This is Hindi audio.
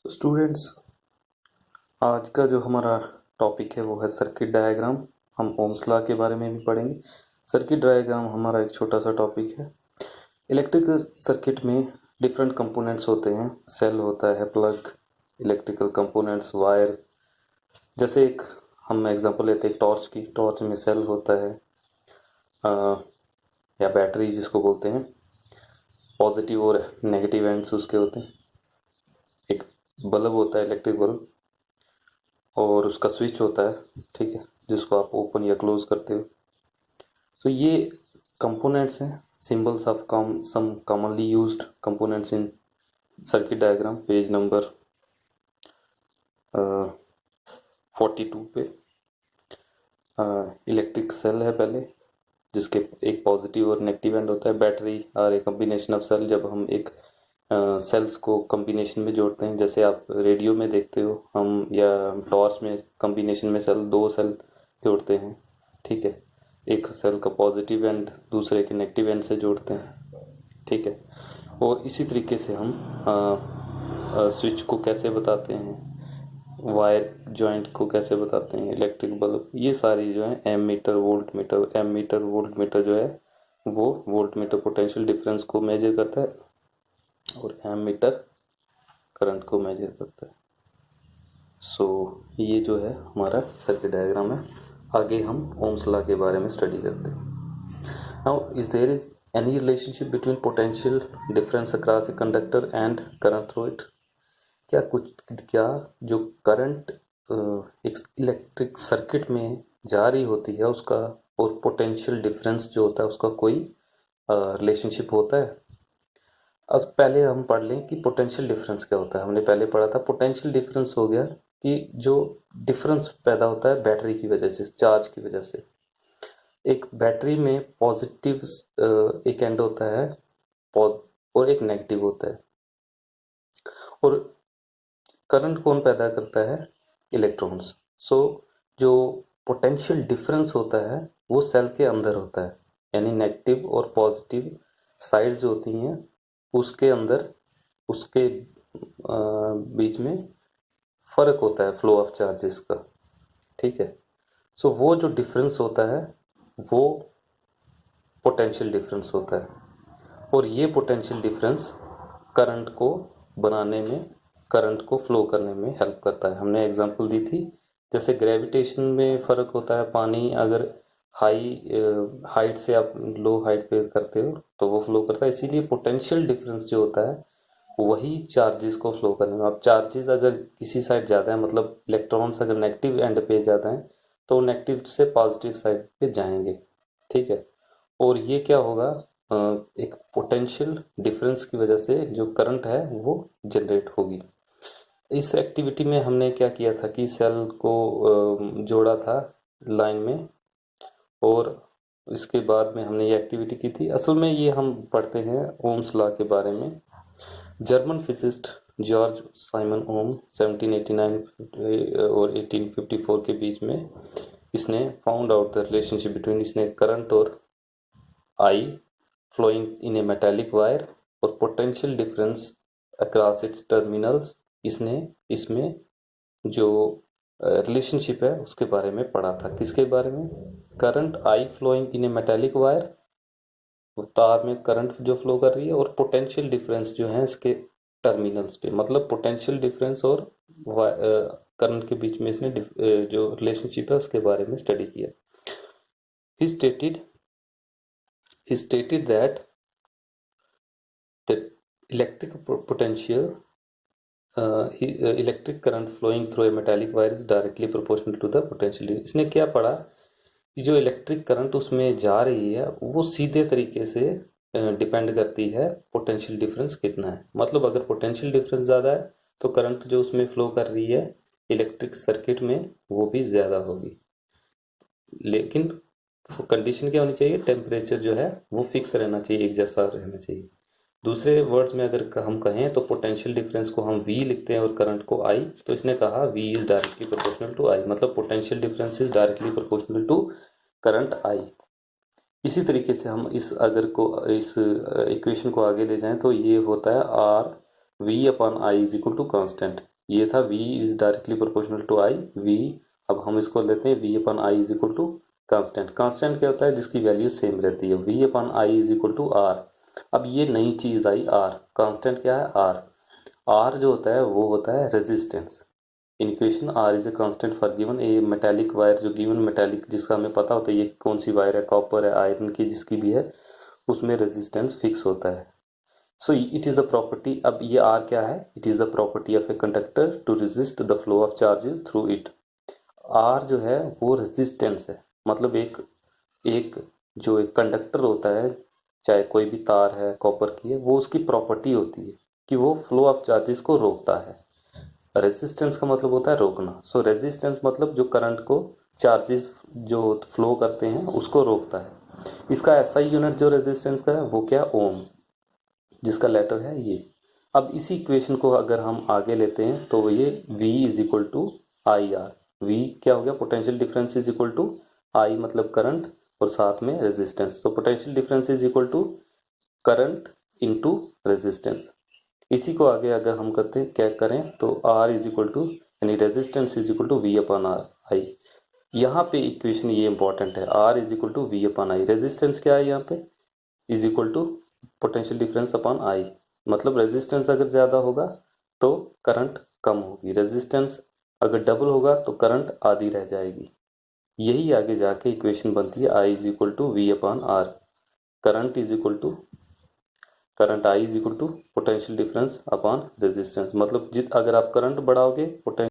स्टूडेंट्स, आज का जो हमारा टॉपिक है वो है सर्किट डायग्राम। हम ओम्स लॉ के बारे में भी पढ़ेंगे। सर्किट डायग्राम हमारा एक छोटा सा टॉपिक है। इलेक्ट्रिकल सर्किट में डिफरेंट कंपोनेंट्स होते हैं। सेल होता है, प्लग, इलेक्ट्रिकल कंपोनेंट्स, वायर्स। जैसे एक हम एग्जांपल लेते हैं टॉर्च की। टॉर्च में सेल होता है, या बैटरी जिसको बोलते हैं। पॉजिटिव और नेगेटिव एंड्स उसके होते हैं। एक बल्ब होता है, इलेक्ट्रिक बल्ब, और उसका स्विच होता है, ठीक है, जिसको आप ओपन या क्लोज करते हो। तो ये कंपोनेंट्स हैं, symbols of some commonly used components in circuit diagram. Page number 42 पे इलेक्ट्रिक सेल है पहले, जिसके एक पॉजिटिव और नेगेटिव एंड होता है। बैटरी और एक कम्बिनेशन ऑफ सेल, जब हम एक सेल्स को कम्बिनेशन में जोड़ते हैं, जैसे आप रेडियो में देखते हो हम, या टॉर्च में कम्बिनेशन में सेल, दो सेल जोड़ते हैं, ठीक है। एक सेल का पॉजिटिव एंड दूसरे के नेगेटिव एंड से जोड़ते हैं, ठीक है। और इसी तरीके से हम स्विच को कैसे बताते हैं, वायर जॉइंट को कैसे बताते हैं, इलेक्ट्रिक बल्ब, ये सारी जो है ammeter, voltmeter. Ammeter, voltmeter जो है वो वोल्ट मीटर पोटेंशियल डिफरेंस को मेजर करता है, और एम मीटर करंट को मेजर करता है। ये जो है हमारा सर्किट डायग्राम है। आगे हम ओम्स लॉ के बारे में स्टडी करते हैं। Now there is any relationship between potential difference across a conductor and current through it? क्या जो करंट एक इलेक्ट्रिक सर्किट में जा रही होती है उसका और पोटेंशियल डिफरेंस जो होता है उसका कोई रिलेशनशिप होता है? अब पहले हम पढ़ लें कि पोटेंशियल डिफरेंस क्या होता है। हमने पहले पढ़ा था पोटेंशियल डिफरेंस हो गया कि जो डिफरेंस पैदा होता है बैटरी की वजह से, चार्ज की वजह से। एक बैटरी में पॉजिटिव एक एंड होता है और एक नेगेटिव होता है, और करंट कौन पैदा करता है? इलेक्ट्रॉन्स। जो पोटेंशियल डिफरेंस होता है वो सेल के अंदर होता है, यानी नेगेटिव और पॉजिटिव साइड्स जो होती हैं उसके अंदर, उसके बीच में फर्क होता है फ्लो ऑफ चार्जेस का, ठीक है। वो जो डिफरेंस होता है वो पोटेंशियल डिफरेंस होता है, और ये पोटेंशियल डिफरेंस करंट को बनाने में, करंट को फ्लो करने में हेल्प करता है। हमने एग्जांपल दी थी, जैसे ग्रेविटेशन में फ़र्क होता है। पानी अगर हाई हाइट से आप लो हाइट पे करते हो तो वो फ्लो करता है। इसीलिए पोटेंशियल डिफरेंस जो होता है वही चार्जेस को फ्लो करने में। अब चार्जेस अगर किसी साइड ज़्यादा है, मतलब इलेक्ट्रॉन्स अगर नेगेटिव एंड पे ज़्यादा हैं तो नेगेटिव से पॉजिटिव साइड पे जाएंगे, ठीक है। और ये क्या होगा, एक पोटेंशियल डिफरेंस की वजह से जो करंट है वो जनरेट होगी। इस एक्टिविटी में हमने क्या किया था कि सेल को जोड़ा था लाइन में, और इसके बाद में हमने ये एक्टिविटी की थी। असल में ये हम पढ़ते हैं ओम्स लॉ के बारे में। German physicist George Simon Ohm 1789 और 1854 के बीच में इसने found out the relationship between, इसने करंट और I flowing in a metallic wire और potential difference across its terminals, इसने इसमें जो रिलेशनशिप है उसके बारे में पढ़ा था। किसके बारे में? Current I flowing in a metallic wire, तार में करंट जो फ्लो कर रही है, और पोटेंशियल डिफरेंस जो है इसके टर्मिनल्स पे। मतलब पोटेंशियल डिफरेंस और करंट के बीच में इसने जो रिलेशनशिप है उसके बारे में स्टडी किया। ही stated that the electric potential electric current flowing through a metallic wire is directly proportional to the potential। इसने क्या पढ़ा कि जो इलेक्ट्रिक करंट उसमें जा रही है वो सीधे तरीके से डिपेंड करती है पोटेंशियल डिफरेंस कितना है। मतलब अगर पोटेंशियल डिफरेंस ज़्यादा है तो करंट जो उसमें फ्लो कर रही है इलेक्ट्रिक सर्किट में वो भी ज़्यादा होगी। लेकिन कंडीशन क्या होनी चाहिए? टेम्परेचर जो है वो फिक्स रहना चाहिए, एक जैसा रहना चाहिए। दूसरे वर्ड्स में अगर हम कहें तो पोटेंशियल डिफरेंस को हम V लिखते हैं और करंट को I, तो इसने कहा V is directly proportional to I, मतलब potential difference is directly proportional to current I। इसी तरीके से हम इस इक्वेशन को आगे ले जाएं तो ये होता है R V upon I is equal to constant. ये था V is directly proportional to I, V। अब हम इसको लेते हैं V upon I is equal to constant. Constant क्या होता है? जिसकी वैल्यू सेम रहती है। V upon I is equal to R। अब ये नई चीज आई R। कांस्टेंट क्या है? R। R जो होता है वो होता है resistance. In equation R is a constant for given a metallic wire, जो गिवन मेटालिक जिसका हमें पता होता है ये कौन सी वायर है, कॉपर है, आयरन की, जिसकी भी है, उसमें रेजिस्टेंस फिक्स होता है। So it is a property. अब ये R क्या है? It is the property of a conductor to resist the flow of charges through it. R जो है वो रेजिस्टेंस है, मतलब एक एक जो एक कंडक्टर होता है, चाहे कोई भी तार है कॉपर की है, वो उसकी प्रॉपर्टी होती है कि वो फ्लो ऑफ चार्जेस को रोकता है। रेजिस्टेंस का मतलब होता है रोकना। सो रेजिस्टेंस मतलब जो करंट को, चार्जेस जो फ्लो करते हैं उसको रोकता है। इसका ऐसा ही यूनिट जो रेजिस्टेंस का है वो क्या? ओम, जिसका लेटर है ये। अब इसी इक्वेशन को अगर हम आगे लेते हैं तो ये V is equal to I R. V क्या हो गया? Potential difference is equal to I मतलब करंट और साथ में रेजिस्टेंस। तो potential difference is equal to current into resistance. इसी को आगे अगर हम करते हैं क्या करें तो R इज इक्वल टू, यानी resistance is equal to V upon R I. यहाँ पे इक्वेशन ये इंपॉर्टेंट है, R is equal to V upon I. Resistance क्या है यहाँ पे? Is equal to potential difference upon I। मतलब रेजिस्टेंस अगर ज़्यादा होगा तो करंट कम होगी, रेजिस्टेंस अगर डबल होगा तो करंट आधी रह जाएगी। यही आगे जाके इक्वेशन बनती है I is equal to V upon R. Current is equal to, current I is equal to potential difference upon resistance. मतलब जित अगर आप करंट बढ़ाओगे, पोटेंशियल